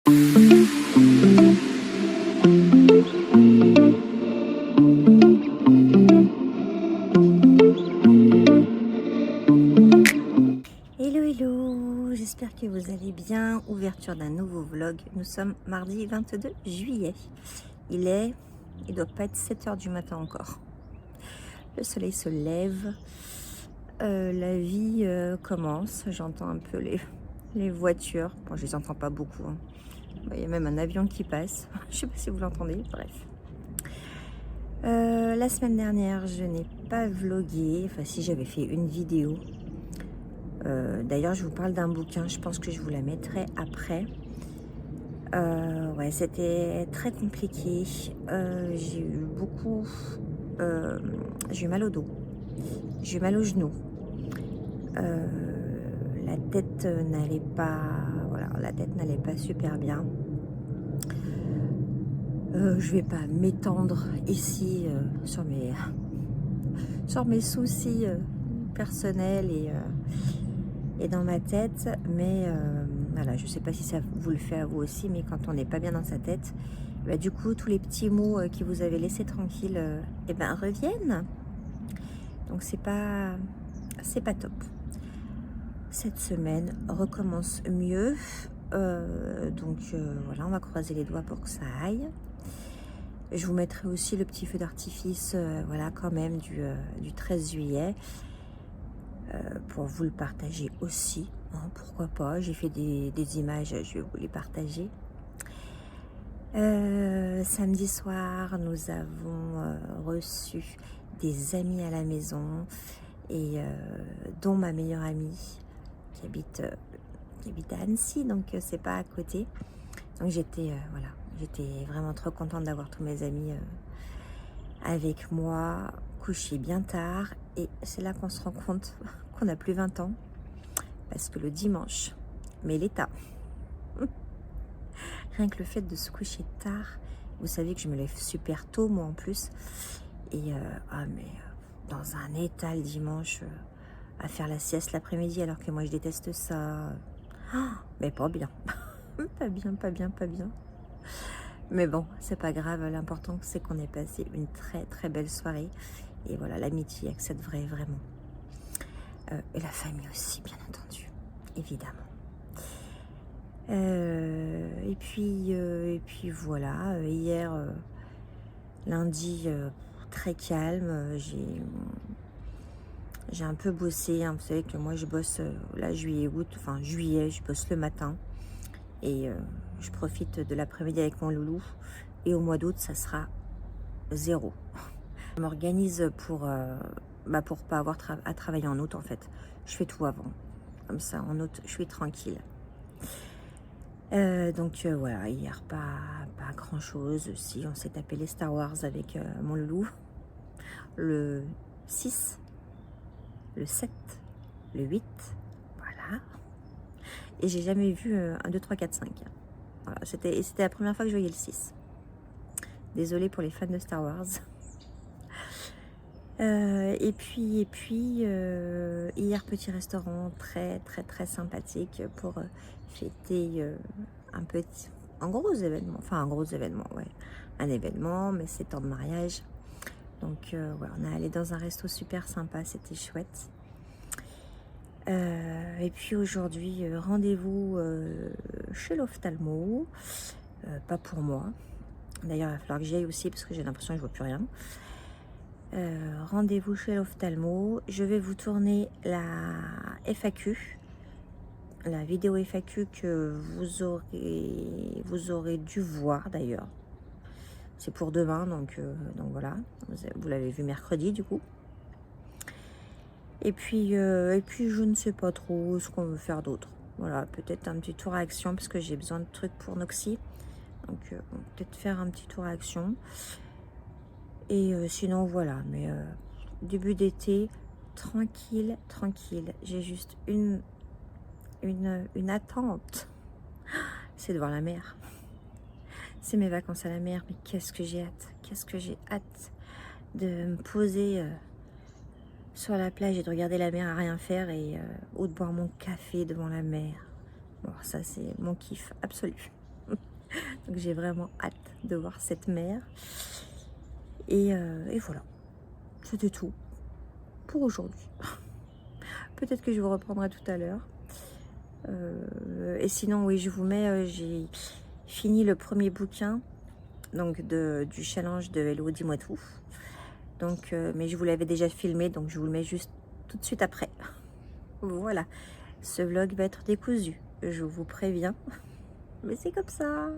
Hello hello, j'espère que vous allez bien. Ouverture d'un nouveau vlog. Nous sommes mardi 22 juillet. Il doit pas être 7 h du matin encore. Le soleil se lève. La vie commence. J'entends un peu les voitures. Bon, je les entends pas beaucoup, hein. Il y a même un avion qui passe. Je sais pas si vous l'entendez. Bref. La semaine dernière, je n'ai pas vlogué. Enfin, si, j'avais fait une vidéo. D'ailleurs, je vous parle d'un bouquin. Je pense que je vous la mettrai après. Ouais, c'était très compliqué. J'ai eu beaucoup... j'ai eu mal au dos. J'ai eu mal au genou. La tête n'allait pas... Voilà, la tête n'allait pas super bien. Je vais pas m'étendre ici sur mes soucis personnels et dans ma tête, mais voilà, je sais pas si ça vous le fait à vous aussi, mais quand on n'est pas bien dans sa tête, bah, du coup tous les petits mots qui vous avaient laissé tranquille eh ben, reviennent. Donc c'est pas top. Cette semaine recommence mieux, donc voilà, on va croiser les doigts pour que ça aille. Je vous mettrai aussi le petit feu d'artifice, voilà, quand même du 13 juillet. Pour vous le partager aussi, hein, pourquoi pas. J'ai fait des images, je vais vous les partager. Samedi soir, nous avons reçu des amis à la maison, et dont ma meilleure amie qui habite à Annecy, donc c'est pas à côté. Donc j'étais voilà, j'étais vraiment trop contente d'avoir tous mes amis avec moi, couché bien tard, et c'est là qu'on se rend compte qu'on n'a plus 20 ans, parce que le dimanche, mais l'état, rien que le fait de se coucher tard, vous savez que je me lève super tôt moi en plus, et dans un état le dimanche, à faire la sieste l'après-midi, alors que moi je déteste ça. Mais pas bien. Pas bien, pas bien, pas bien. Mais bon, c'est pas grave, l'important c'est qu'on ait passé une très très belle soirée, et voilà, l'amitié accède vraiment. Et la famille aussi, bien entendu, évidemment. Et puis voilà, hier, lundi, très calme, j'ai un peu bossé, hein. Vous savez que moi je bosse, là, juillet, août, enfin juillet, je bosse le matin, et je profite de l'après-midi avec mon loulou, et au mois d'août, ça sera zéro. Je m'organise pour pas avoir à travailler en août, en fait. Je fais tout avant. Comme ça, en août, je suis tranquille. Donc voilà, hier, pas grand-chose. Si, on s'est tapé les Star Wars avec mon loulou. Le 6, le 7, le 8, voilà. Et j'ai jamais vu 1, 2, 3, 4, 5. Voilà, c'était la première fois que je voyais le 6. Désolée pour les fans de Star Wars. Et puis hier, petit restaurant très très très sympathique pour fêter un gros événement, enfin un gros événement, ouais, un événement, mais c'est temps de mariage. Donc ouais, on est allé dans un resto super sympa, c'était chouette. Et puis aujourd'hui, rendez-vous chez l'ophtalmo, pas pour moi. D'ailleurs, il va falloir que j'y aille aussi parce que j'ai l'impression que je vois plus rien. Rendez-vous chez l'ophtalmo. Je vais vous tourner la FAQ, la vidéo FAQ que vous aurez dû voir d'ailleurs. C'est pour demain, donc voilà. Vous l'avez vu mercredi du coup. Et puis je ne sais pas trop ce qu'on veut faire d'autre. Voilà, peut-être un petit tour à Action parce que j'ai besoin de trucs pour Noxy. Donc peut-être faire un petit tour à Action. Et sinon voilà, mais début d'été, tranquille, tranquille. J'ai juste une attente, c'est de voir la mer. C'est mes vacances à la mer, mais qu'est-ce que j'ai hâte de me poser sur la plage et de regarder la mer à rien faire, ou de boire mon café devant la mer. Bon, ça c'est mon kiff absolu. Donc j'ai vraiment hâte de voir cette mer. Et voilà, c'était tout pour aujourd'hui. Peut-être que je vous reprendrai tout à l'heure. Et sinon, oui, je vous mets, j'ai fini le premier bouquin donc du challenge de Hello, dis-moi tout. Donc, mais je vous l'avais déjà filmé, donc je vous le mets juste tout de suite après. Voilà, ce vlog va être décousu, je vous préviens, mais c'est comme ça.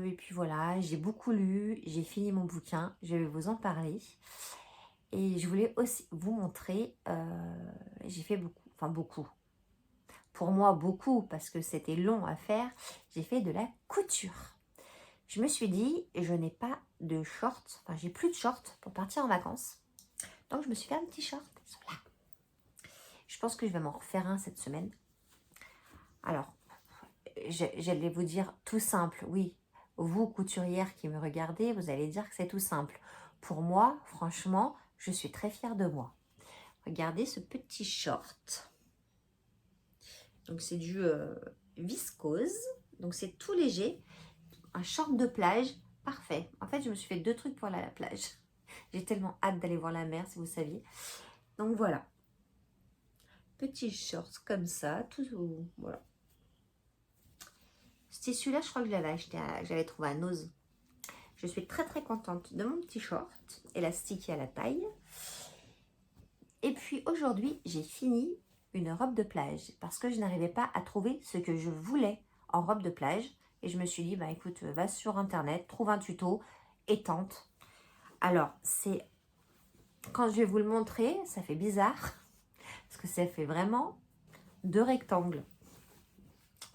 Et puis voilà, j'ai beaucoup lu, j'ai fini mon bouquin, je vais vous en parler. Et je voulais aussi vous montrer, j'ai fait beaucoup, enfin beaucoup. Pour moi, beaucoup, parce que c'était long à faire, j'ai fait de la couture. Je me suis dit, je n'ai pas de shorts, enfin j'ai plus de shorts pour partir en vacances. Donc je me suis fait un petit short, ils sont là. Je pense que je vais m'en refaire un cette semaine. Alors, j'allais vous dire tout simple, oui. Vous, couturière qui me regardez, vous allez dire que c'est tout simple. Pour moi, franchement, je suis très fière de moi. Regardez ce petit short. Donc c'est du viscose, donc c'est tout léger. Un short de plage, parfait. En fait, je me suis fait 2 trucs pour aller à la plage. J'ai tellement hâte d'aller voir la mer, si vous saviez. Donc voilà. Petit short comme ça, tout voilà. Ce tissu-là, je crois que je l'avais acheté, j'avais trouvé à Nose. Je suis très très contente de mon petit short, élastiqué à la taille. Et puis aujourd'hui, j'ai fini une robe de plage parce que je n'arrivais pas à trouver ce que je voulais en robe de plage. Et je me suis dit, bah écoute, va sur internet, trouve un tuto et tente. Alors, c'est quand je vais vous le montrer, ça fait bizarre parce que ça fait vraiment 2 rectangles.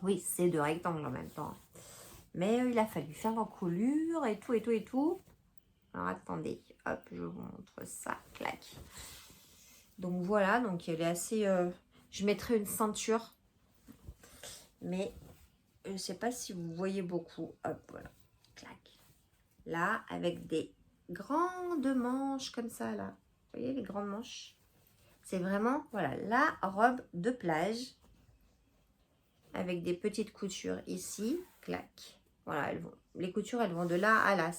Oui, c'est 2 rectangles en même temps. Mais il a fallu faire l'encolure et tout, et tout, et tout. Alors, attendez, hop, je vous montre ça, clac. Donc, voilà, donc elle est assez... je mettrai une ceinture, mais je ne sais pas si vous voyez beaucoup. Hop, voilà, clac. Là, avec des grandes manches comme ça, là. Vous voyez les grandes manches? C'est vraiment, voilà, la robe de plage avec des petites coutures ici, clac. Voilà, les coutures, elles vont de là à là.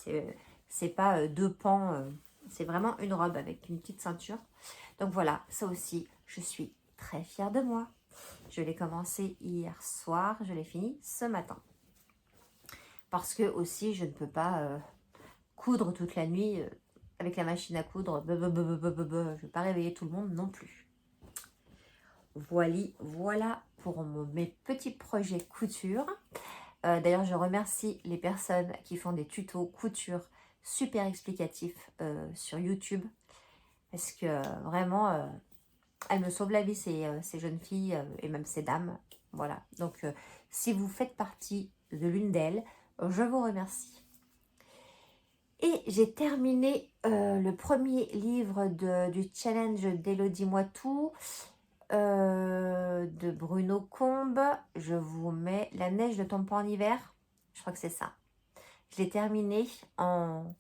C'est pas 2 pans, c'est vraiment une robe avec une petite ceinture. Donc voilà, ça aussi, je suis très fière de moi. Je l'ai commencé hier soir, je l'ai fini ce matin. Parce que aussi, je ne peux pas coudre toute la nuit avec la machine à coudre. Je ne vais pas réveiller tout le monde non plus. Voilà pour mes petits projets couture. D'ailleurs, je remercie les personnes qui font des tutos couture super explicatifs sur YouTube. Parce que vraiment, elles me sauvent la vie, ces jeunes filles et même ces dames. Voilà. Donc, si vous faites partie de l'une d'elles, je vous remercie. Et j'ai terminé le premier livre du challenge d'Elodie Moitou. De Bruno Combe. Je vous mets La neige ne tombe pas en hiver. Je crois que c'est ça. Je l'ai terminé en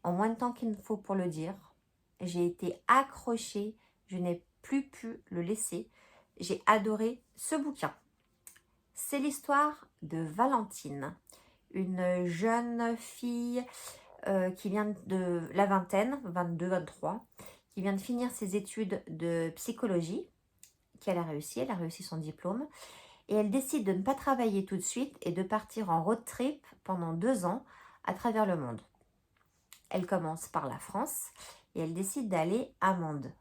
moins de temps qu'il ne faut pour le dire. J'ai été accrochée. Je n'ai plus pu le laisser. J'ai adoré ce bouquin. C'est l'histoire de Valentine, une jeune fille qui vient de la vingtaine, 22-23, qui vient de finir ses études de psychologie. Elle a réussi son diplôme et elle décide de ne pas travailler tout de suite et de partir en road trip pendant 2 ans à travers le monde. Elle commence par la France et elle décide d'aller à Mende,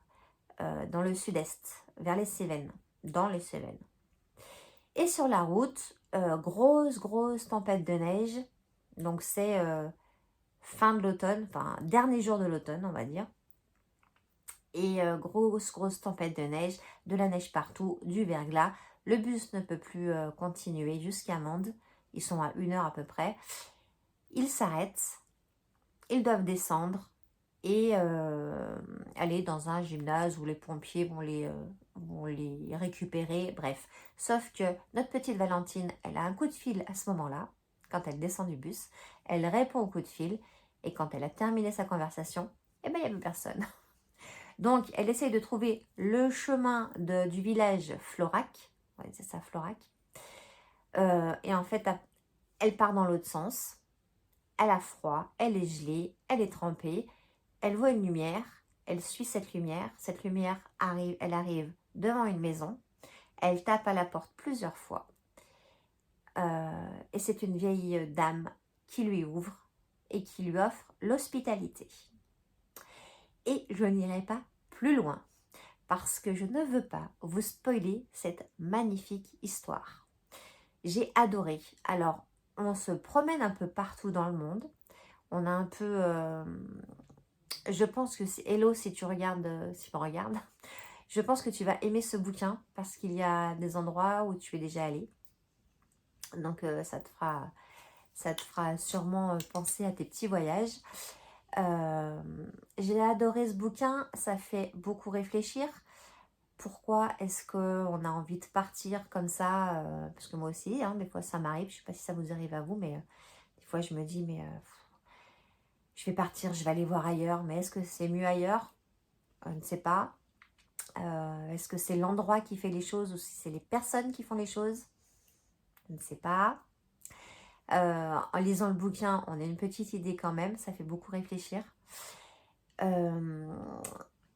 dans le sud-est, vers les Cévennes, dans les Cévennes. Et sur la route, grosse tempête de neige, donc c'est fin de l'automne, enfin dernier jour de l'automne on va dire. Et grosse tempête de neige, de la neige partout, du verglas. Le bus ne peut plus continuer jusqu'à Mende. ils sont à 1 heure à peu près. Ils s'arrêtent, ils doivent descendre et aller dans un gymnase où les pompiers vont les récupérer, bref. Sauf que notre petite Valentine, elle a un coup de fil à ce moment-là, quand elle descend du bus, elle répond au coup de fil, et quand elle a terminé sa conversation, eh ben, il n'y a plus personne. Donc, elle essaye de trouver le chemin du village Florac, ouais, c'est ça, Florac, et en fait, elle part dans l'autre sens, elle a froid, elle est gelée, elle est trempée, elle voit une lumière, elle suit cette lumière arrive, elle arrive devant une maison, elle tape à la porte plusieurs fois, et c'est une vieille dame qui lui ouvre et qui lui offre l'hospitalité. Et je n'irai pas plus loin, parce que je ne veux pas vous spoiler cette magnifique histoire. J'ai adoré. Alors, on se promène un peu partout dans le monde. On a un peu... je pense que... Hello, si tu me regardes, je pense que tu vas aimer ce bouquin, parce qu'il y a des endroits où tu es déjà allé. Donc, ça te fera sûrement penser à tes petits voyages. J'ai adoré ce bouquin, ça fait beaucoup réfléchir. Pourquoi est-ce qu'on a envie de partir comme ça, parce que moi aussi, hein, des fois ça m'arrive, je ne sais pas si ça vous arrive à vous, mais des fois je me dis, mais je vais partir, je vais aller voir ailleurs, mais est-ce que c'est mieux ailleurs? Je ne sais pas. Est-ce que c'est l'endroit qui fait les choses ou si c'est les personnes qui font les choses? Je ne sais pas. En lisant le bouquin, on a une petite idée quand même, ça fait beaucoup réfléchir.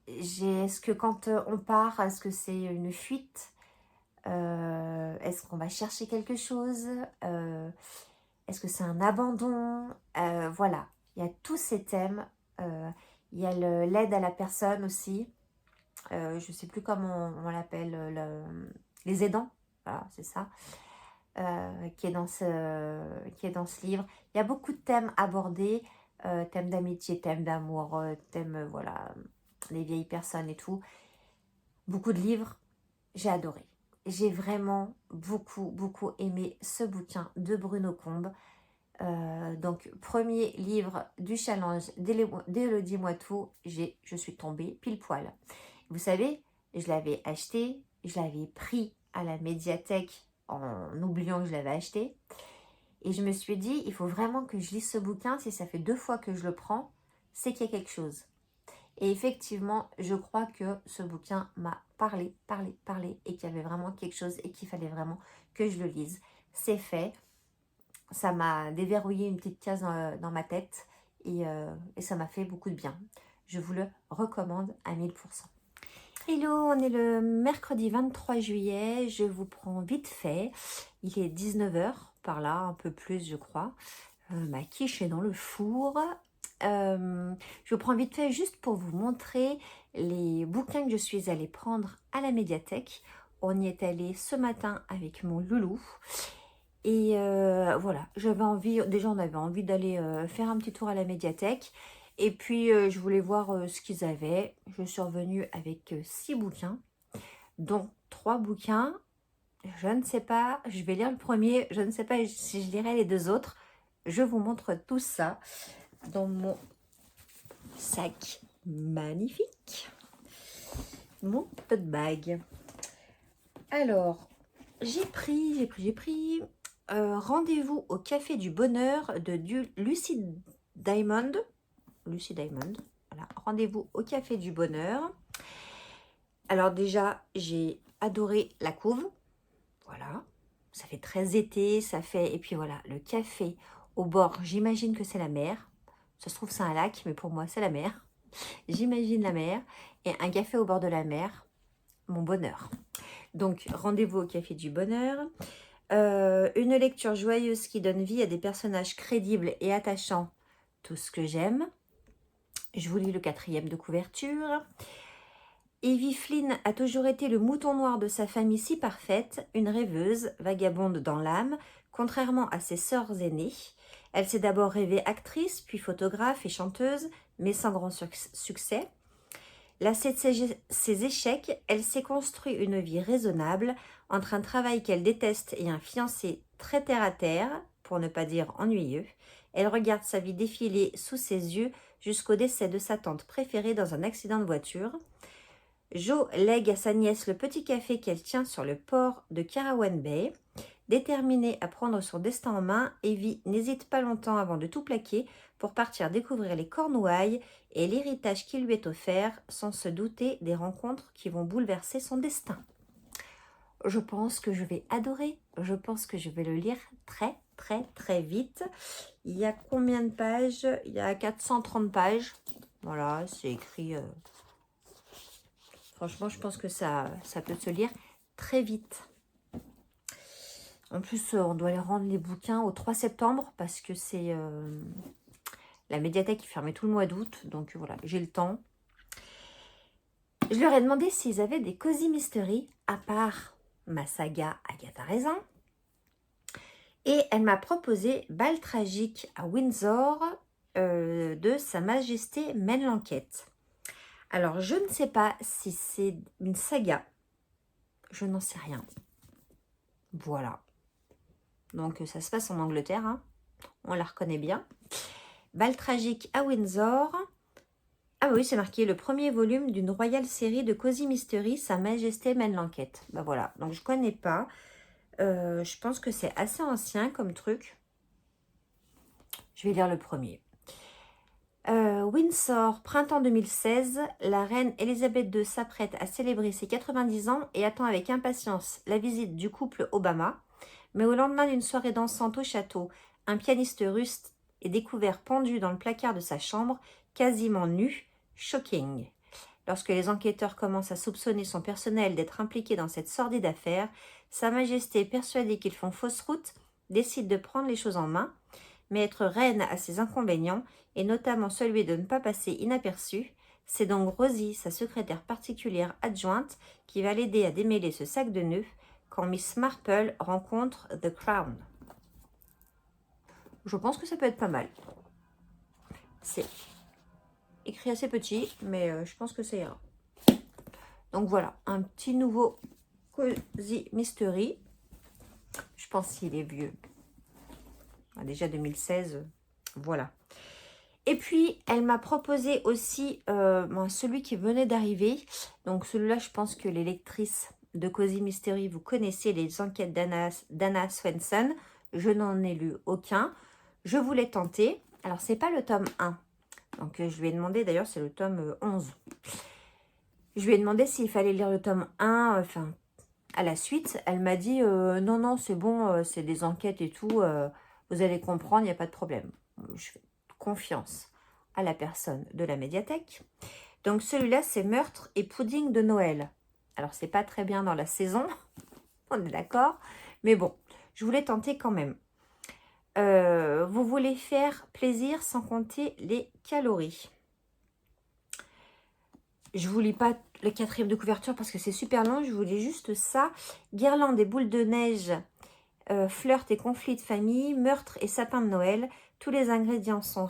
Est-ce que quand on part, est-ce que c'est une fuite? Est-ce qu'on va chercher quelque chose? Est-ce que c'est un abandon? Voilà, il y a tous ces thèmes. Il y a l'aide à la personne aussi. Je ne sais plus comment on l'appelle, les aidants. Voilà, c'est ça. Qui est dans ce livre. Il y a beaucoup de thèmes abordés. Thèmes d'amitié, thèmes d'amour, thèmes, voilà, les vieilles personnes et tout. Beaucoup de livres. J'ai adoré. J'ai vraiment beaucoup aimé ce bouquin de Bruno Combe. Donc, premier livre du challenge d'Élodie Moitou, je suis tombée pile poil. Vous savez, je l'avais acheté, je l'avais pris à la médiathèque en oubliant que je l'avais acheté. Et je me suis dit, il faut vraiment que je lise ce bouquin. Si ça fait 2 fois que je le prends, c'est qu'il y a quelque chose. Et effectivement, je crois que ce bouquin m'a parlé, et qu'il y avait vraiment quelque chose et qu'il fallait vraiment que je le lise. C'est fait. Ça m'a déverrouillé une petite case dans ma tête et ça m'a fait beaucoup de bien. Je vous le recommande à 1000%. Hello, on est le mercredi 23 juillet. Je vous prends vite fait. Il est 19 h par là, un peu plus je crois. Ma quiche est dans le four. Je vous prends vite fait juste pour vous montrer les bouquins que je suis allée prendre à la médiathèque. On y est allé ce matin avec mon loulou. Et voilà, j'avais envie, déjà on avait envie d'aller faire un petit tour à la médiathèque. Et puis je voulais voir ce qu'ils avaient. Je suis revenue avec 6 bouquins, dont 3 bouquins. Je ne sais pas, je vais lire le premier, je ne sais pas si je lirai les 2 autres. Je vous montre tout ça dans mon sac magnifique, mon tote bag. Alors, j'ai pris Rendez-vous au Café du Bonheur de Lucy Diamond. Voilà, Rendez-vous au Café du Bonheur. Alors déjà, j'ai adoré la couve. Voilà, ça fait très été, ça fait... Et puis voilà, le café au bord, j'imagine que c'est la mer. Ça se trouve, c'est un lac, mais pour moi, c'est la mer. J'imagine la mer. Et un café au bord de la mer, mon bonheur. Donc, Rendez-vous au Café du Bonheur. Une lecture joyeuse qui donne vie à des personnages crédibles et attachants. Tout ce que j'aime. Je vous lis le 4e de couverture. Evie Flynn a toujours été le mouton noir de sa famille si parfaite, une rêveuse, vagabonde dans l'âme, contrairement à ses sœurs aînées. Elle s'est d'abord rêvée actrice, puis photographe et chanteuse, mais sans grand succès. Lassée de ses échecs, elle s'est construit une vie raisonnable entre un travail qu'elle déteste et un fiancé très terre à terre, pour ne pas dire ennuyeux. Elle regarde sa vie défiler sous ses yeux jusqu'au décès de sa tante préférée dans un accident de voiture. Jo lègue à sa nièce le petit café qu'elle tient sur le port de Carawan Bay. Déterminée à prendre son destin en main, Evie n'hésite pas longtemps avant de tout plaquer pour partir découvrir les Cornouailles et l'héritage qui lui est offert, sans se douter des rencontres qui vont bouleverser son destin. Je pense que je vais adorer. Je pense que je vais le lire très vite. Il y a combien de pages? Il y a 430 pages. Voilà, c'est écrit... Franchement, je pense que ça peut se lire très vite. En plus, on doit les rendre les bouquins au 3 septembre parce que c'est la médiathèque qui fermait tout le mois d'août. Donc voilà, j'ai le temps. Je leur ai demandé s'ils avaient des Cozy Mystery à part ma saga Agatha Raisin. Et elle m'a proposé Bal tragique à Windsor de Sa Majesté mène l'enquête. Alors, je ne sais pas si c'est une saga. Je n'en sais rien. Voilà. Donc, ça se passe en Angleterre. Hein. On la reconnaît bien. Bal tragique à Windsor. Ah oui, c'est marqué le premier volume d'une royale série de Cozy Mystery. Sa Majesté mène l'enquête. Ben voilà. Donc, je ne connais pas. Je pense que c'est assez ancien comme truc. Je vais lire le premier. Windsor, printemps 2016, la reine Elisabeth II s'apprête à célébrer ses 90 ans et attend avec impatience la visite du couple Obama. Mais au lendemain d'une soirée dansante au château, un pianiste russe est découvert pendu dans le placard de sa chambre, quasiment nu. Shocking. Lorsque les enquêteurs commencent à soupçonner son personnel d'être impliqué dans cette sordide affaire, Sa Majesté, persuadée qu'ils font fausse route, décide de prendre les choses en main. Mais être reine a ses inconvénients, et notamment celui de ne pas passer inaperçu. C'est donc Rosie, sa secrétaire particulière adjointe, qui va l'aider à démêler ce sac de nœuds quand Miss Marple rencontre The Crown. Je pense que ça peut être pas mal. C'est écrit assez petit, mais je pense que ça ira. Donc voilà, un petit nouveau Cozy Mystery. Je pense qu'il est vieux. Déjà 2016, voilà. Et puis, elle m'a proposé aussi celui qui venait d'arriver. Donc, celui-là, je pense que les lectrices de Cozy Mystery, vous connaissez les enquêtes d'Anna Swenson. Je n'en ai lu aucun. Je voulais tenter. Alors, c'est pas le tome 1. Donc, je lui ai demandé, d'ailleurs, c'est le tome 11. Je lui ai demandé s'il fallait lire le tome 1, à la suite. Elle m'a dit, non, c'est bon, c'est des enquêtes et tout. Vous allez comprendre, il n'y a pas de problème. Je fais confiance à la personne de la médiathèque. Donc celui-là, c'est Meurtre et pudding de Noël. Alors, c'est pas très bien dans la saison, on est d'accord. Mais bon, je voulais tenter quand même. Vous voulez faire plaisir sans compter les calories. Je vous lis pas le 4e de couverture parce que c'est super long. Je vous lis juste ça. Guirlande et boules de neige. Flirt et conflit de famille, meurtre et sapin de Noël, tous les ingrédients sont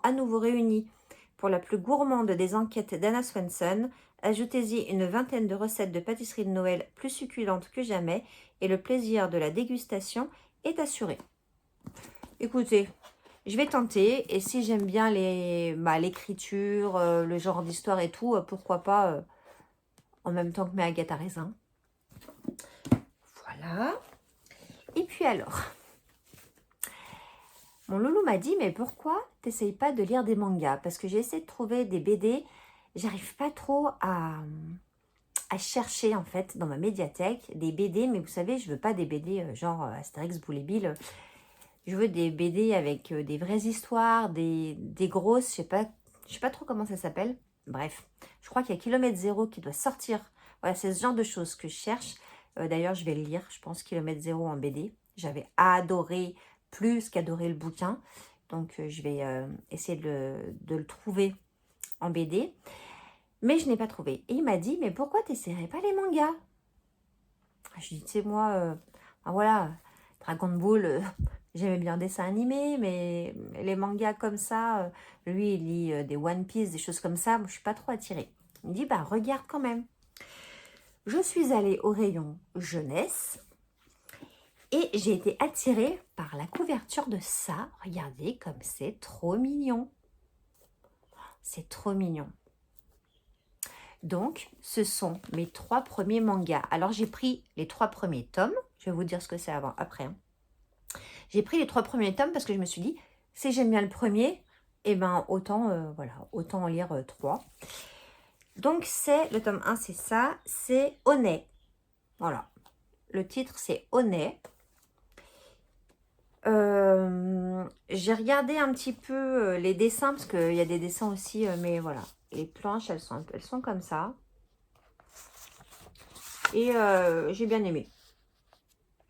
à nouveau réunis pour la plus gourmande des enquêtes d'Anna Swenson. Ajoutez-y une vingtaine de recettes de pâtisserie de Noël plus succulentes que jamais et le plaisir de la dégustation est assuré. Écoutez, je vais tenter et si j'aime bien l'écriture, le genre d'histoire et tout, pourquoi pas en même temps que mes Agatha Raisin. Voilà. Et puis alors, mon loulou m'a dit, mais pourquoi t'essayes pas de lire des mangas? Parce que j'ai essayé de trouver des BD, j'arrive pas trop à chercher en fait dans ma médiathèque des BD, mais vous savez, je veux pas des BD genre Astérix, Boule et Bill. Je veux des BD avec des vraies histoires, des grosses, je sais pas trop comment ça s'appelle. Bref, je crois qu'il y a Kilomètre Zéro qui doit sortir. Voilà, c'est ce genre de choses que je cherche. D'ailleurs, je vais le lire, je pense, Kilomètre Zéro en BD. J'avais adoré, plus qu'adoré le bouquin. Donc, je vais essayer de le trouver en BD. Mais je n'ai pas trouvé. Et il m'a dit, mais pourquoi tu n'essaierais pas les mangas? Je lui ai dit, tu sais, moi, voilà, Dragon Ball, j'aimais bien le dessin animé, mais les mangas comme ça, lui, il lit des One Piece, des choses comme ça, moi, je ne suis pas trop attirée. Il me dit, bah, regarde quand même. Je suis allée au rayon jeunesse Et j'ai été attirée par la couverture de ça. Regardez comme c'est trop mignon. C'est trop mignon. Donc, ce sont mes 3 premiers mangas. Alors, j'ai pris les 3 premiers tomes. Je vais vous dire ce que c'est avant, après. Hein. J'ai pris les 3 premiers tomes parce que je me suis dit, si j'aime bien le premier, eh ben, autant, voilà, autant en lire 3. Donc, c'est le tome 1, c'est ça. C'est Honey. Voilà. Le titre, c'est Honey. J'ai regardé un petit peu les dessins, parce qu'il y a des dessins aussi, mais voilà. Les planches, elles sont comme ça. Et j'ai bien aimé.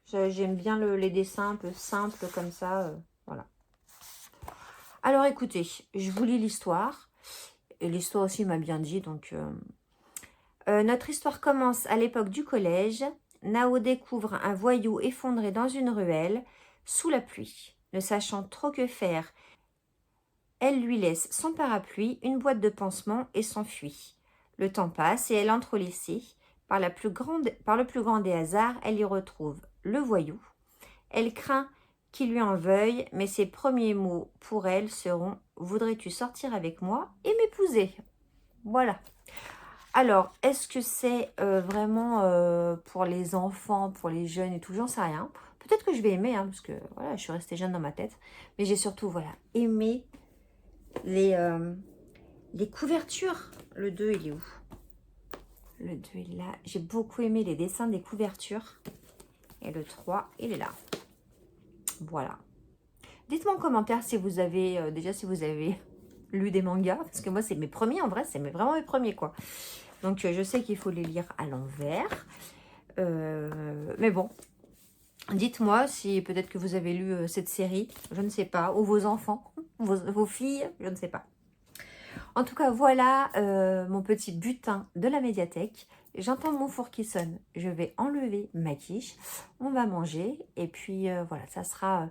J'aime bien les dessins un peu simples comme ça. Voilà. Alors écoutez, je vous lis l'histoire. Et l'histoire aussi m'a bien dit. Donc, notre histoire commence à l'époque du collège. Nao découvre un voyou effondré dans une ruelle sous la pluie. Ne sachant trop que faire, elle lui laisse son parapluie, une boîte de pansement et s'enfuit. Le temps passe et elle entre au lycée. Par le plus grand des hasards, elle y retrouve le voyou. Elle craint qu'il lui en veuille, mais ses premiers mots pour elle seront « Voudrais-tu sortir avec moi et m'épouser ?» Voilà. Alors, est-ce que c'est vraiment pour les enfants, pour les jeunes et tout? J'en sais rien. Peut-être que je vais aimer, hein, parce que voilà, je suis restée jeune dans ma tête. Mais j'ai surtout, voilà, aimé les couvertures. Le 2, il est où? Le 2, il est là. J'ai beaucoup aimé les dessins des couvertures. Et le 3, il est là. Voilà. Dites-moi en commentaire si vous avez, déjà si vous avez lu des mangas. Parce que moi, c'est mes premiers, en vrai, c'est vraiment mes premiers, quoi. Donc, je sais qu'il faut les lire à l'envers. Mais bon, dites-moi si peut-être que vous avez lu cette série. Je ne sais pas. Ou vos enfants, vos filles, je ne sais pas. En tout cas, voilà mon petit butin de la médiathèque. J'entends mon four qui sonne. Je vais enlever ma quiche. On va manger. Et puis, voilà, ça sera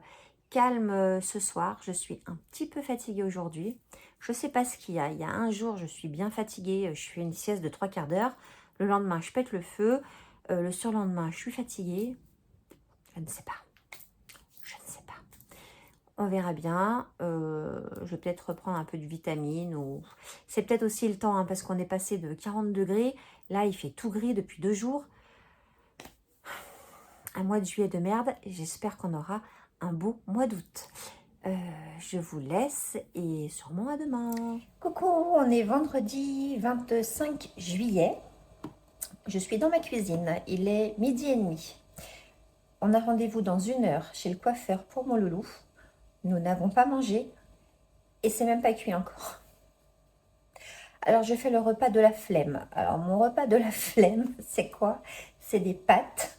calme ce soir. Je suis un petit peu fatiguée aujourd'hui. Je ne sais pas ce qu'il y a. Il y a un jour, je suis bien fatiguée. Je fais une sieste de 3/4 d'heure. Le lendemain, je pète le feu. Le surlendemain, je suis fatiguée. Je ne sais pas. Je ne sais pas. On verra bien. Je vais peut-être reprendre un peu de vitamine. Ou... C'est peut-être aussi le temps, hein, parce qu'on est passé de 40 degrés. Là, il fait tout gris depuis 2 jours. Un mois de juillet de merde. J'espère qu'on aura un beau mois d'août. Je vous laisse et sûrement à demain. Coucou, on est vendredi 25 juillet. Je suis dans ma cuisine. Il est 12h30. On a rendez-vous dans 1 heure chez le coiffeur pour mon loulou. Nous n'avons pas mangé et c'est même pas cuit encore. Alors, je fais le repas de la flemme. Alors, mon repas de la flemme, c'est quoi? C'est des pâtes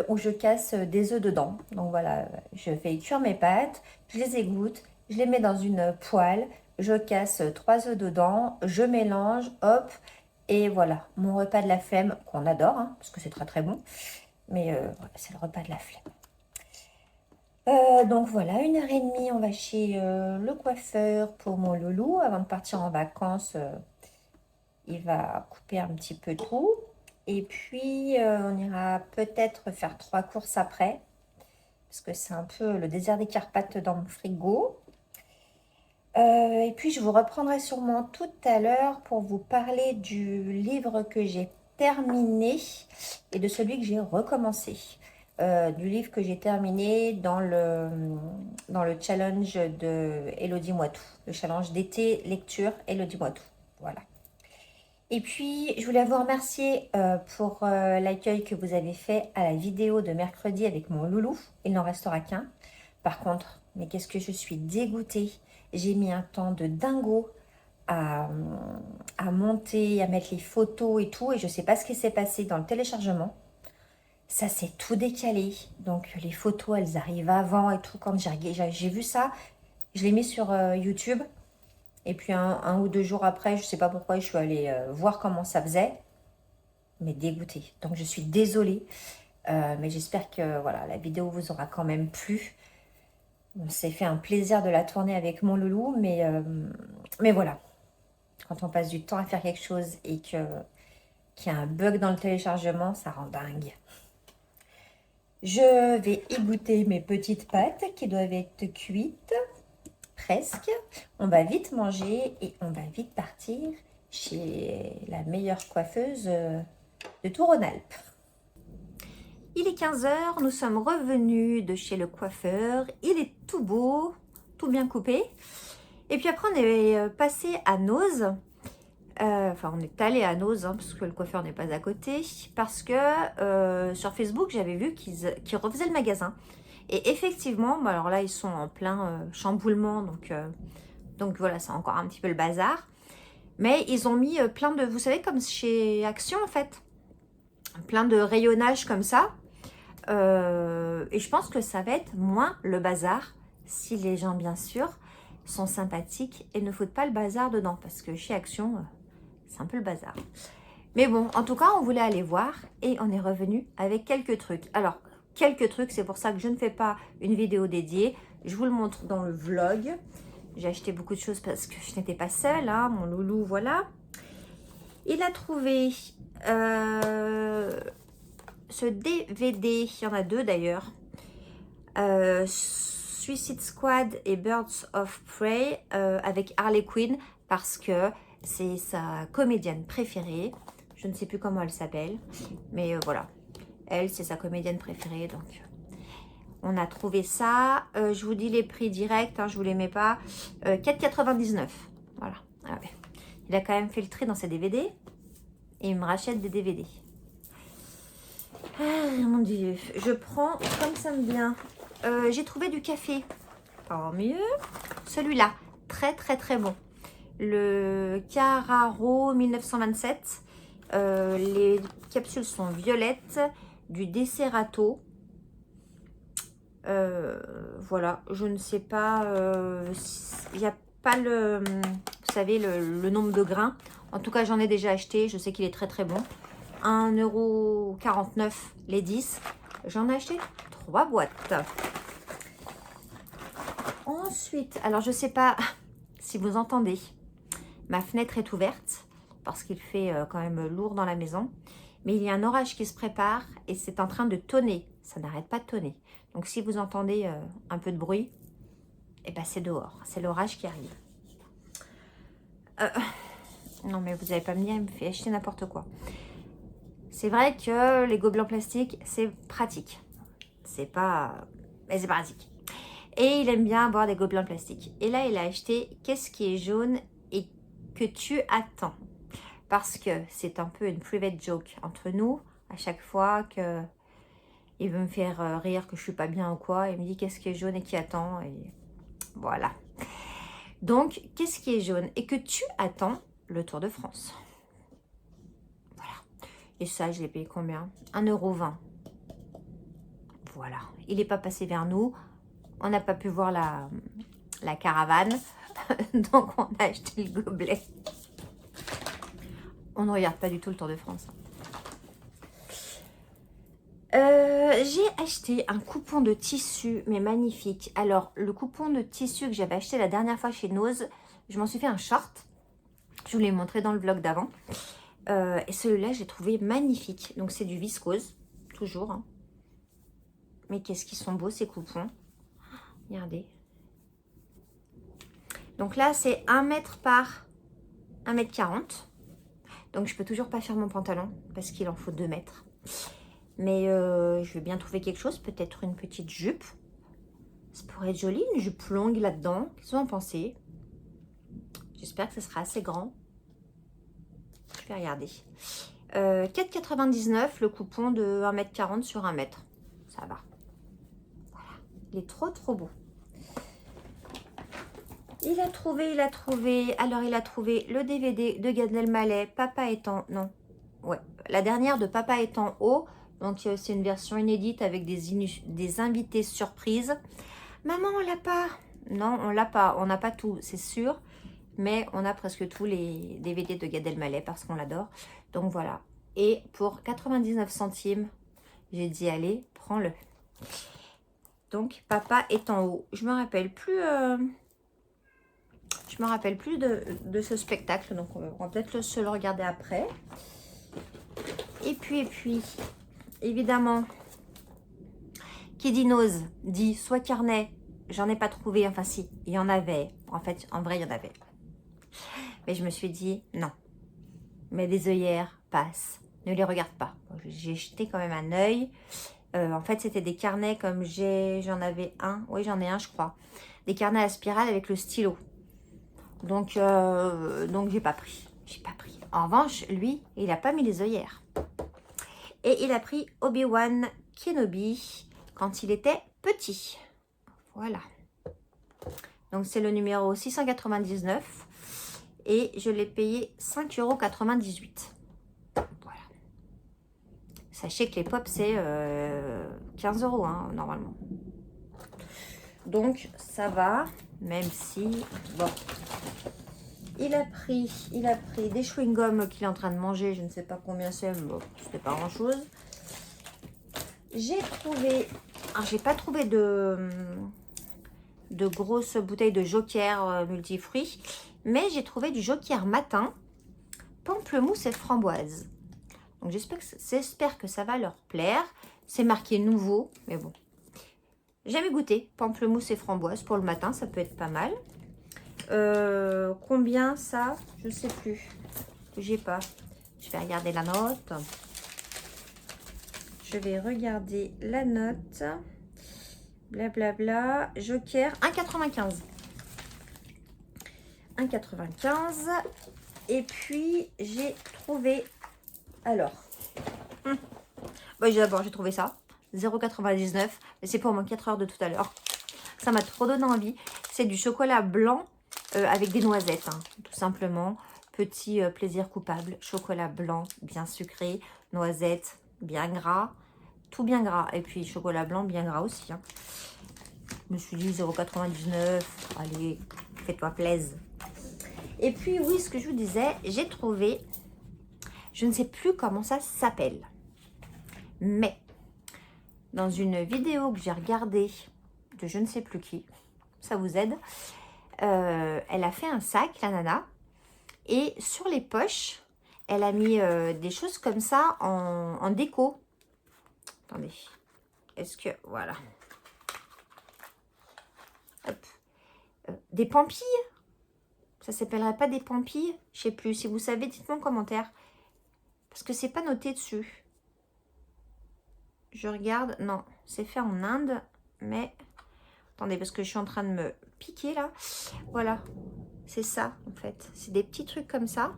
où je casse des œufs dedans. Donc, voilà, je fais cuire mes pâtes, je les égoutte, je les mets dans une poêle, je casse 3 œufs dedans, je mélange, hop, et voilà, mon repas de la flemme, qu'on adore, hein, parce que c'est très très bon. Mais voilà, c'est le repas de la flemme. Donc voilà, 1h30, on va chez le coiffeur pour mon loulou. Avant de partir en vacances, il va couper un petit peu tout. Et puis, on ira peut-être faire 3 courses après. Parce que c'est un peu le désert des Carpates dans mon frigo. Et puis, je vous reprendrai sûrement tout à l'heure pour vous parler du livre que j'ai terminé et de celui que j'ai recommencé. Du livre que j'ai terminé dans le challenge de Elodie Moitou, le challenge d'été lecture Elodie Moitou. Voilà. Et puis, je voulais vous remercier pour l'accueil que vous avez fait à la vidéo de mercredi avec mon loulou. Il n'en restera qu'un. Par contre, mais qu'est-ce que je suis dégoûtée. J'ai mis un temps de dingo à monter, à mettre les photos et tout. Et je ne sais pas ce qui s'est passé dans le téléchargement. Ça s'est tout décalé. Donc, les photos, elles arrivent avant et tout. Quand j'ai vu ça, je l'ai mis sur YouTube. Et puis, un ou 2 jours après, je ne sais pas pourquoi, je suis allée voir comment ça faisait. Mais dégoûtée. Donc, je suis désolée. Mais j'espère que voilà, la vidéo vous aura quand même plu. On s'est fait un plaisir de la tourner avec mon loulou. Mais voilà. Quand on passe du temps à faire quelque chose et qu'il y a un bug dans le téléchargement, ça rend dingue. Je vais égoutter mes petites pâtes qui doivent être cuites, presque. On va vite manger et on va vite partir chez la meilleure coiffeuse de tout Rhône-Alpes. Il est 15 h, nous sommes revenus de chez le coiffeur. Il est tout beau, tout bien coupé. Et puis après, on est passé à Noz. Enfin, on est allé à Noz, hein, parce que le coiffeur n'est pas à côté. Parce que sur Facebook, j'avais vu qu'ils refaisaient le magasin. Et effectivement, bah alors là, ils sont en plein chamboulement. Donc voilà, c'est encore un petit peu le bazar. Mais ils ont mis plein de, vous savez, comme chez Action en fait. Plein de rayonnage comme ça. Et je pense que ça va être moins le bazar si les gens, bien sûr, sont sympathiques et ne foutent pas le bazar dedans. Parce que chez Action, c'est un peu le bazar. Mais bon, en tout cas, on voulait aller voir et on est revenu avec quelques trucs. Alors, quelques trucs, c'est pour ça que je ne fais pas une vidéo dédiée. Je vous le montre dans le vlog. J'ai acheté beaucoup de choses parce que je n'étais pas seule, hein, mon loulou, voilà. Il a trouvé ce DVD, il y en a deux d'ailleurs, Suicide Squad et Birds of Prey avec Harley Quinn parce que c'est sa comédienne préférée. Je ne sais plus comment elle s'appelle, mais voilà, elle c'est sa comédienne préférée, donc on a trouvé ça. Je vous dis les prix directs, hein, je vous les mets pas. 4,99. Voilà. Ah ouais. Il a quand même fait le tri dans ses DVD et il me rachète des DVD. Ah, mon Dieu, je prends comme ça me vient. J'ai trouvé du café. Tant mieux. Celui-là, très très très bon. Le Carraro 1927. Les capsules sont violettes. Du Desserato. Voilà, je ne sais pas. Il n'y a pas le... Vous savez, le nombre de grains. En tout cas, j'en ai déjà acheté. Je sais qu'il est très très bon. 1,49 € les 10. J'en ai acheté 3 boîtes. Ensuite, alors je sais pas si vous entendez, ma fenêtre est ouverte parce qu'il fait quand même lourd dans la maison. Mais il y a un orage qui se prépare et c'est en train de tonner. Ça n'arrête pas de tonner. Donc si vous entendez un peu de bruit, eh ben c'est dehors. C'est l'orage qui arrive. Non mais vous n'allez pas me dire, il me fait acheter n'importe quoi. C'est vrai que les gobelets en plastique, c'est pratique. C'est pas... Mais c'est pratique. Et il aime bien avoir des gobelets en plastique. Et là, il a acheté Qu'est-ce qui est jaune et que tu attends. Parce que c'est un peu une private joke entre nous. À chaque fois que il veut me faire rire que je suis pas bien ou quoi, il me dit Qu'est-ce qui est jaune et qui attend. Et voilà. Donc, Qu'est-ce qui est jaune et que tu attends le Tour de France. Et ça, je l'ai payé combien? 1,20 €. Voilà. Il n'est pas passé vers nous. On n'a pas pu voir la caravane. Donc, on a acheté le gobelet. On ne regarde pas du tout le Tour de France. J'ai acheté un coupon de tissu, mais magnifique. Alors, le coupon de tissu que j'avais acheté la dernière fois chez Noz, je m'en suis fait un short. Je vous l'ai montré dans le vlog d'avant. Et celui-là, j'ai trouvé magnifique. Donc, c'est du viscose, toujours. Hein. Mais qu'est-ce qu'ils sont beaux, ces coupons. Regardez. Donc là, c'est 1 mètre par 1,40 m. Donc, je peux toujours pas faire mon pantalon parce qu'il en faut 2 mètres. Mais je vais bien trouver quelque chose. Peut-être une petite jupe. Ça pourrait être joli, une jupe longue là-dedans. Qu'est-ce que vous en pensez? J'espère que ce sera assez grand. Je vais regarder. 4,99 € le coupon de 1,40 m sur 1 mètre. Ça va. Voilà. Il est trop trop beau. Il a trouvé. Alors, il a trouvé le DVD de Gad Elmaleh. Papa est en... Non. Ouais. La dernière de Papa est en haut. Donc, c'est une version inédite avec des invités surprises. Maman, on l'a pas. Non, on l'a pas. On n'a pas tout, c'est sûr. Mais on a presque tous les DVD de Gad Elmaleh parce qu'on l'adore. Donc, voilà. Et pour 99 centimes, j'ai dit, allez, prends-le. Donc, Papa est en haut. Je me rappelle plus... Je me rappelle plus de ce spectacle. Donc, on va peut-être se le regarder après. Et puis, évidemment, Qui dit nose, dit soit carnet. J'en ai pas trouvé, enfin si, il y en avait. En fait, en vrai, il y en avait. Mais je me suis dit, non. Mais les œillères passent. Ne les regarde pas. J'ai jeté quand même un œil. En fait, c'était des carnets comme j'en avais un. Oui, j'en ai un, je crois. Des carnets à spirale avec le stylo. Donc j'ai pas pris. J'ai pas pris. En revanche, lui, il a pas mis les œillères. Et il a pris Obi-Wan Kenobi quand il était petit. Voilà. Donc c'est le numéro 699. Et je l'ai payé 5,98 €. Voilà. Sachez que les pops, c'est 15 € hein, normalement. Donc ça va, même si... Bon. Il a pris des chewing-gums qu'il est en train de manger. Je ne sais pas combien c'est, mais bon, c'était pas grand-chose. J'ai trouvé... Alors, j'ai pas trouvé de grosses bouteilles de Joker multifruits. Mais j'ai trouvé du Joker matin, pamplemousse et framboise. Donc j'espère que ça va leur plaire. C'est marqué nouveau, mais bon. J'ai jamais goûté pamplemousse et framboise pour le matin, ça peut être pas mal. Combien ça? Je sais plus. J'ai pas. Je vais regarder la note. Je vais regarder la note. Blablabla. Joker 1,95. 1,95. Et puis j'ai trouvé. Alors. Bon, d'abord j'ai trouvé ça. 0,99. Mais c'est pour mon 4 heures de tout à l'heure. Ça m'a trop donné envie. C'est du chocolat blanc avec des noisettes. Hein, tout simplement. Petit plaisir coupable. Chocolat blanc bien sucré. Noisettes bien gras. Tout bien gras. Et puis chocolat blanc bien gras aussi. Hein. Je me suis dit 0,99. Allez, fais-toi plaisir. Et puis oui, ce que je vous disais, j'ai trouvé, je ne sais plus comment ça s'appelle, mais dans une vidéo que j'ai regardée de je ne sais plus qui, ça vous aide, elle a fait un sac, la nana, et sur les poches, elle a mis des choses comme ça en déco. Attendez, est-ce que, voilà. Hop. Des pampilles. Ça s'appellerait pas des pampilles? Je sais plus. Si vous savez, dites-moi en commentaire. Parce que c'est pas noté dessus. Je regarde. Non, c'est fait en Inde. Mais, attendez, parce que je suis en train de me piquer là. Voilà. C'est ça, en fait. C'est des petits trucs comme ça.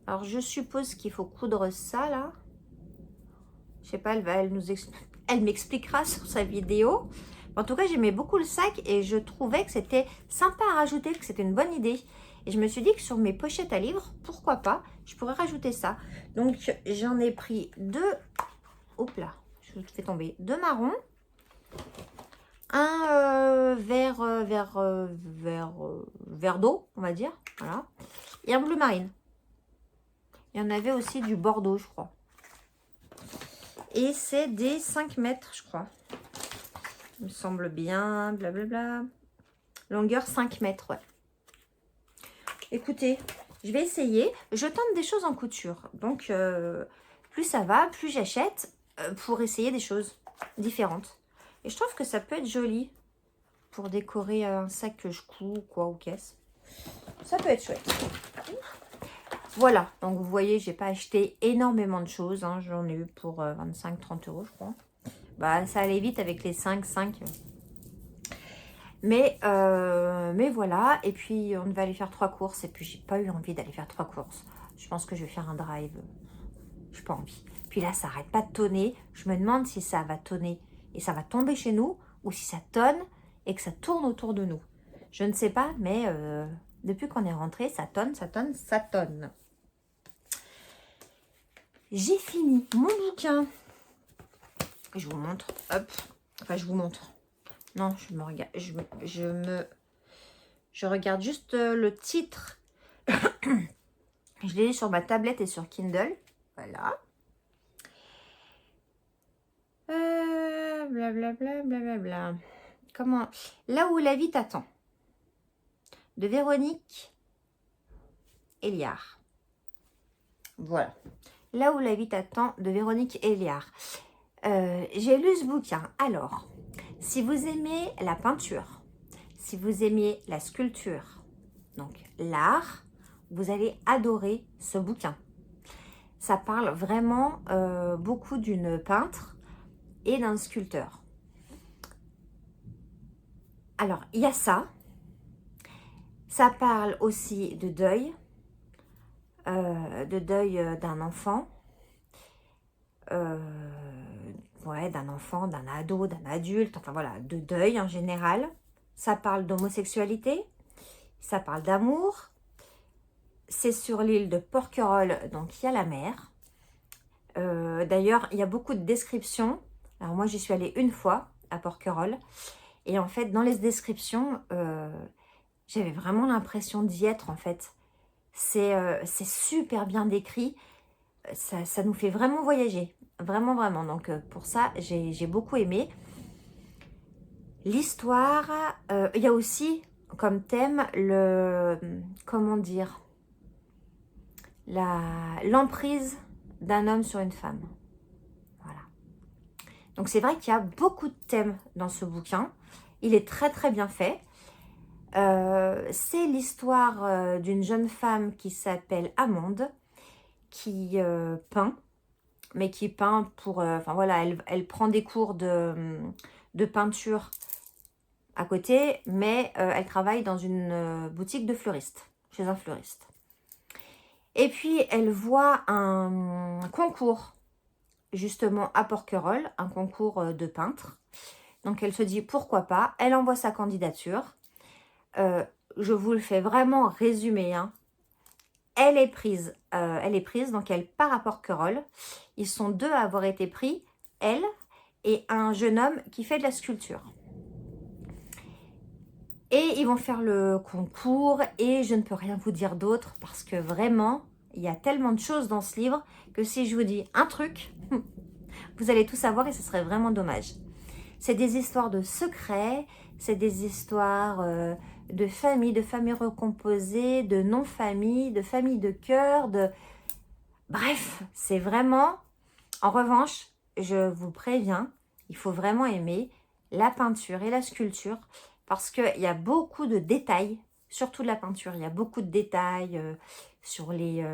Alors, je suppose qu'il faut coudre ça, là. Je sais pas, elle m'expliquera sur sa vidéo. En tout cas, j'aimais beaucoup le sac et je trouvais que c'était sympa à rajouter, que c'était une bonne idée. Et je me suis dit que sur mes pochettes à livres, pourquoi pas, je pourrais rajouter ça. Donc, j'en ai pris deux. Hop là, je te fais tomber. Deux marrons. Un vert d'eau, on va dire. Voilà. Et un bleu marine. Il y en avait aussi du bordeaux, je crois. Et c'est des 5 mètres, je crois. Il me semble bien, blablabla. Longueur 5 mètres, ouais. Écoutez, je vais essayer. Je tente des choses en couture. Donc, plus ça va, plus j'achète pour essayer des choses différentes. Et je trouve que ça peut être joli pour décorer un sac que je couds, quoi, ou caisse. Ça peut être chouette. Voilà, donc vous voyez, j'ai pas acheté énormément de choses. Hein. J'en ai eu pour 25-30 €, je crois. Bah, ça allait vite avec les 5. Mais voilà. Et puis, on devait aller faire 3 courses. Et puis, j'ai pas eu envie d'aller faire 3 courses. Je pense que je vais faire un drive. Je n'ai pas envie. Puis là, ça arrête pas de tonner. Je me demande si ça va tonner et ça va tomber chez nous. Ou si ça tonne et que ça tourne autour de nous. Je ne sais pas, mais depuis qu'on est rentré, ça tonne, ça tonne, ça tonne. J'ai fini mon bouquin. Je vous montre. Hop. Enfin, je vous montre. Non, je me regarde. Je regarde juste le titre. Je l'ai sur ma tablette et sur Kindle. Voilà. Blablabla, blablabla. Comment? Là où la vie t'attend. De Véronique Héliard. Voilà. Là où la vie t'attend de Véronique Héliard. J'ai lu ce bouquin. Alors, si vous aimez la peinture, si vous aimez la sculpture, donc l'art, vous allez adorer ce bouquin. Ça parle vraiment beaucoup d'une peintre et d'un sculpteur. Alors, il y a ça. Ça parle aussi de deuil d'un enfant. Ouais, d'un enfant, d'un ado, d'un adulte, enfin voilà, de deuil en général. Ça parle d'homosexualité, ça parle d'amour. C'est sur l'île de Porquerolles, donc il y a la mer. D'ailleurs, il y a beaucoup de descriptions. Alors moi, j'y suis allée une fois à Porquerolles. Et en fait, dans les descriptions, j'avais vraiment l'impression d'y être en fait. C'est super bien décrit. Ça nous fait vraiment voyager. Vraiment, vraiment. Donc pour ça, j'ai beaucoup aimé. L'histoire, il y a aussi comme thème comment dire, l'emprise d'un homme sur une femme. Voilà. Donc c'est vrai qu'il y a beaucoup de thèmes dans ce bouquin. Il est très très bien fait. C'est l'histoire d'une jeune femme qui s'appelle Amande, qui peint, mais qui peint pour... Enfin voilà, elle prend des cours de peinture à côté, mais elle travaille dans une boutique de fleuriste, chez un fleuriste. Et puis, elle voit un concours, justement, à Porquerolles, un concours de peintre. Donc, elle se dit, pourquoi pas. Elle envoie sa candidature. Je vous le fais vraiment résumer. Hein. Elle est prise, donc elle part à Porquerolles. Ils sont deux à avoir été pris, elle et un jeune homme qui fait de la sculpture. Et ils vont faire le concours et je ne peux rien vous dire d'autre parce que vraiment, il y a tellement de choses dans ce livre que si je vous dis un truc, vous allez tout savoir et ce serait vraiment dommage. C'est des histoires de secrets, c'est des histoires de familles recomposées, de non-familles, de familles de cœur, Bref, c'est vraiment... En revanche, je vous préviens, il faut vraiment aimer la peinture et la sculpture parce qu'il y a beaucoup de détails, surtout de la peinture. Il y a beaucoup de détails sur les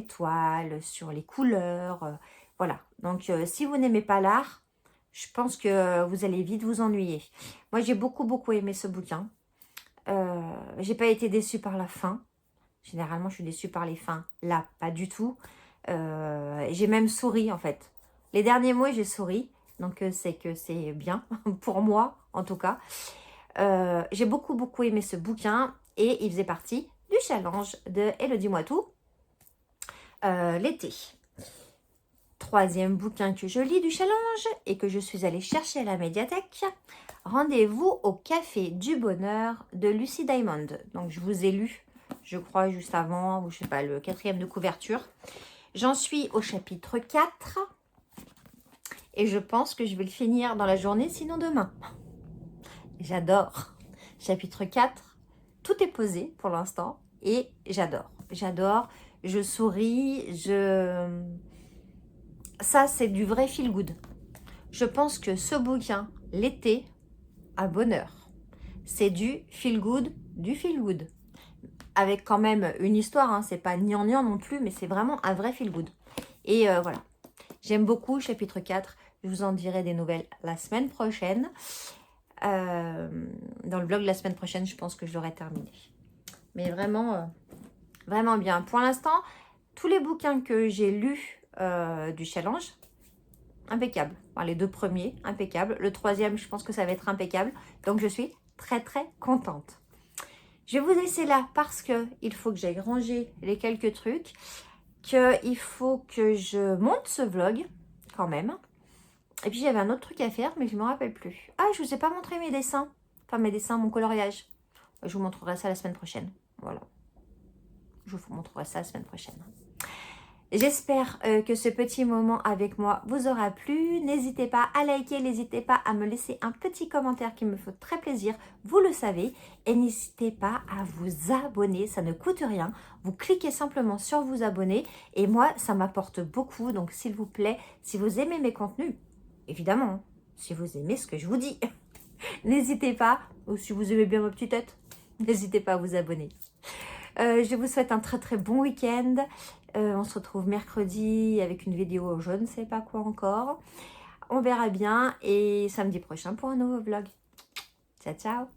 toiles, sur les couleurs. Voilà. Donc, si vous n'aimez pas l'art, je pense que vous allez vite vous ennuyer. Moi, j'ai beaucoup aimé ce bouquin. J'ai pas été déçue par la fin. Généralement, je suis déçue par les fins. Là, pas du tout. J'ai même souri, en fait. Les derniers mots, j'ai souri. Donc, c'est que c'est bien, pour moi, en tout cas. J'ai beaucoup aimé ce bouquin. Et il faisait partie du challenge de Elodie Moitou l'été. Troisième bouquin que je lis du challenge et que je suis allée chercher à la médiathèque. Rendez-vous au Café du Bonheur de Lucy Diamond. Donc, je vous ai lu, je crois, juste avant, ou je sais pas, le 4e de couverture. J'en suis au chapitre 4. Et je pense que je vais le finir dans la journée, sinon demain. J'adore. Chapitre 4, tout est posé pour l'instant. Et j'adore. J'adore. Je souris. Ça, c'est du vrai feel good. Je pense que ce bouquin, l'été, a bonheur. C'est du feel good, avec quand même une histoire, hein. C'est pas gnangnan non plus, mais c'est vraiment un vrai feel good. Et voilà, j'aime beaucoup chapitre 4. Je vous en dirai des nouvelles la semaine prochaine. Dans le vlog de la semaine prochaine, je pense que je l'aurai terminé. Mais vraiment, vraiment bien. Pour l'instant, tous les bouquins que j'ai lus du challenge, impeccable. Enfin, les 2 premiers, impeccable. Le 3e, je pense que ça va être impeccable. Donc, je suis très contente. Je vais vous laisser là parce que il faut que j'aille ranger les quelques trucs. Qu'il faut que je monte ce vlog quand même. Et puis, j'avais un autre truc à faire, mais je ne me rappelle plus. Ah, je ne vous ai pas montré mes dessins. Enfin, mes dessins, mon coloriage. Je vous montrerai ça la semaine prochaine. Voilà. Je vous montrerai ça la semaine prochaine. J'espère que ce petit moment avec moi vous aura plu. N'hésitez pas à liker, n'hésitez pas à me laisser un petit commentaire qui me fait très plaisir, vous le savez. Et n'hésitez pas à vous abonner, ça ne coûte rien. Vous cliquez simplement sur vous abonner et moi, ça m'apporte beaucoup. Donc s'il vous plaît, si vous aimez mes contenus, évidemment, si vous aimez ce que je vous dis. N'hésitez pas, ou si vous aimez bien ma petite tête, n'hésitez pas à vous abonner. Je vous souhaite un très très bon week-end. On se retrouve mercredi avec une vidéo, je ne sais pas quoi encore. On verra bien et samedi prochain pour un nouveau vlog. Ciao, ciao!